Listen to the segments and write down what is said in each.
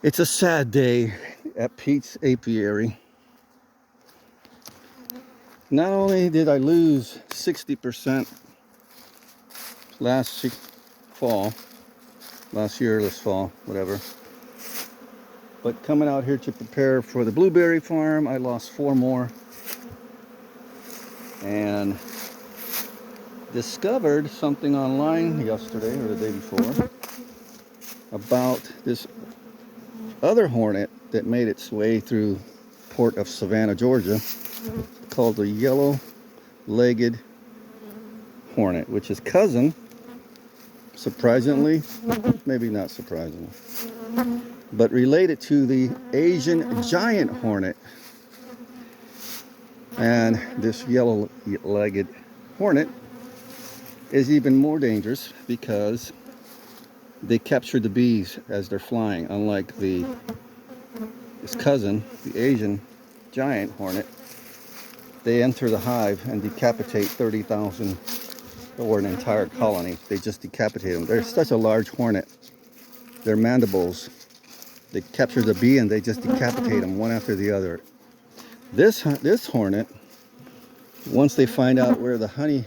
It's a sad day at Pete's Apiary. Not only did I lose 60% last fall, last year, this fall, whatever, but coming out here to prepare for the blueberry farm, I lost 4 more and discovered something online yesterday or the day before about this other hornet that made its way through port of Savannah, Georgia, called the yellow-legged hornet, which is cousin, surprisingly, maybe not surprisingly, but related to the Asian giant hornet. And this yellow-legged hornet is even more dangerous because they capture the bees as they're flying, unlike its cousin, the Asian giant hornet. They enter the hive and decapitate 30,000 or an entire colony. They just decapitate them. They're such a large hornet. Their mandibles, they capture the bee and they just decapitate them one after the other. This hornet, once they find out where the honey,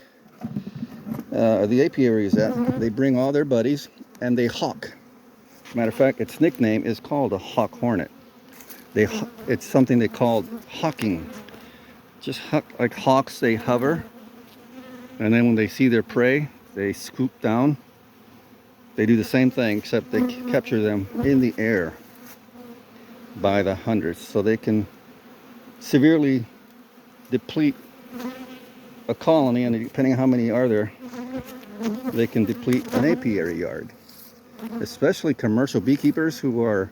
the apiary is at, they bring all their buddies and they hawk. Matter of fact, its nickname is called a hawk hornet. It's something they call hawking. Just like hawks, they hover, and then when they see their prey, they scoop down. They do the same thing, except they capture them in the air by the hundreds, so they can severely deplete a colony, and depending on how many are there, they can deplete an apiary yard. Especially commercial beekeepers who are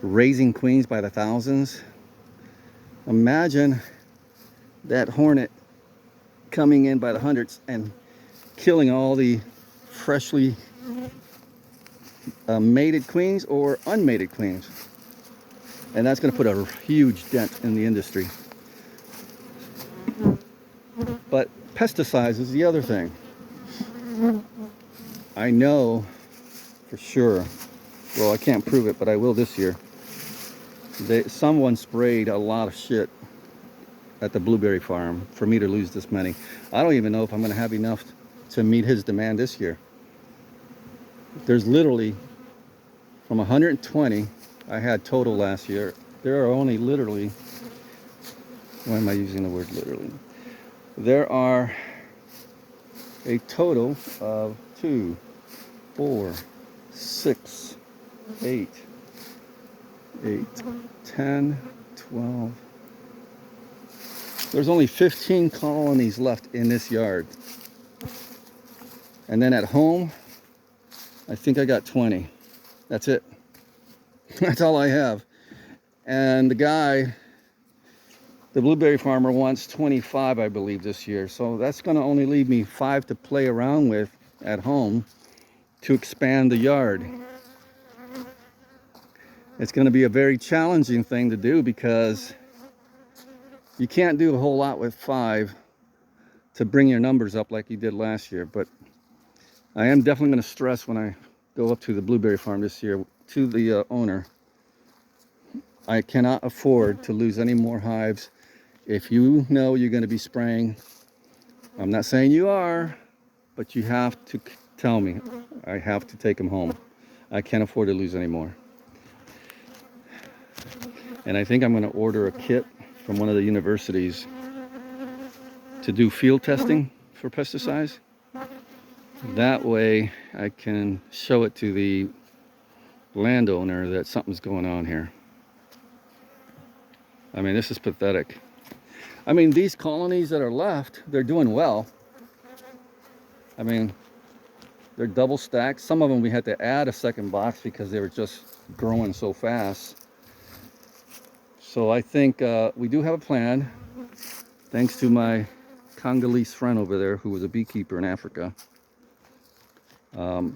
raising queens by the thousands. Imagine that hornet coming in by the hundreds and killing all the freshly mated queens or unmated queens. And that's going to put a huge dent in the industry. But pesticides is the other thing. I know for sure, well, I can't prove it, but I will this year. Someone sprayed a lot of shit at the blueberry farm for me to lose this many. I don't even know if I'm going to have enough to meet his demand this year. There's literally, from 120 I had total last year, there are only literally, why am I using the word literally? There are a total of 2, 4, 6, 8, 10, 12. There's only 15 colonies left in this yard. And then at home, I think I got 20. That's it. That's all I have. And the guy, the blueberry farmer, wants 25, I believe, this year. So that's going to only leave me 5 to play around with at home to expand the yard. It's going to be a very challenging thing to do because you can't do a whole lot with 5 to bring your numbers up like you did last year. But I am definitely going to stress when I go up to the blueberry farm this year to the owner, I cannot afford to lose any more hives. If you know you're going to be spraying, I'm not saying you are, but you have to tell me. I have to take them home. I can't afford to lose any more. And I think I'm going to order a kit from one of the universities to do field testing for pesticides. That way I can show it to the landowner that something's going on here. I mean, this is pathetic. I mean, these colonies that are left, they're doing well. I mean, they're double stacked. Some of them we had to add a second box because they were just growing so fast. So I think we do have a plan, thanks to my Congolese friend over there who was a beekeeper in Africa.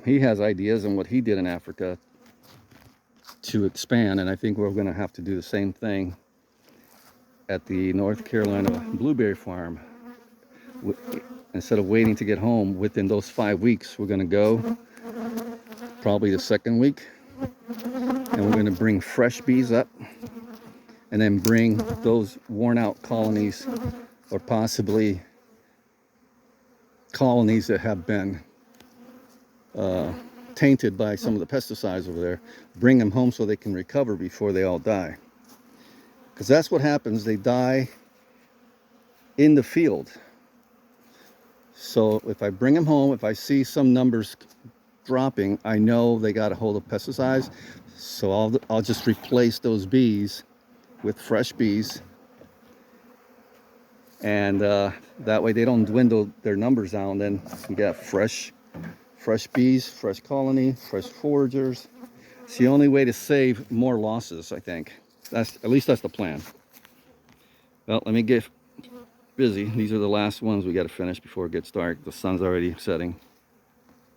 He has ideas on what he did in Africa to expand, and I think we're going to have to do the same thing at the North Carolina blueberry farm. Instead of waiting to get home within those 5 weeks, we're going to go probably the second week and we're going to bring fresh bees up, and then bring those worn out colonies, or possibly colonies that have been tainted by some of the pesticides over there, bring them home so they can recover before they all die. Because that's what happens, they die in the field. So if I bring them home, if I see some numbers dropping, I know they got a hold of pesticides. So I'll just replace those bees with fresh bees, and that way they don't dwindle their numbers down. Then we got fresh bees, fresh colony, fresh foragers. It's the only way to save more losses, I think. At least that's the plan. Well, let me get busy. These are the last ones we got to finish before it gets dark. The sun's already setting.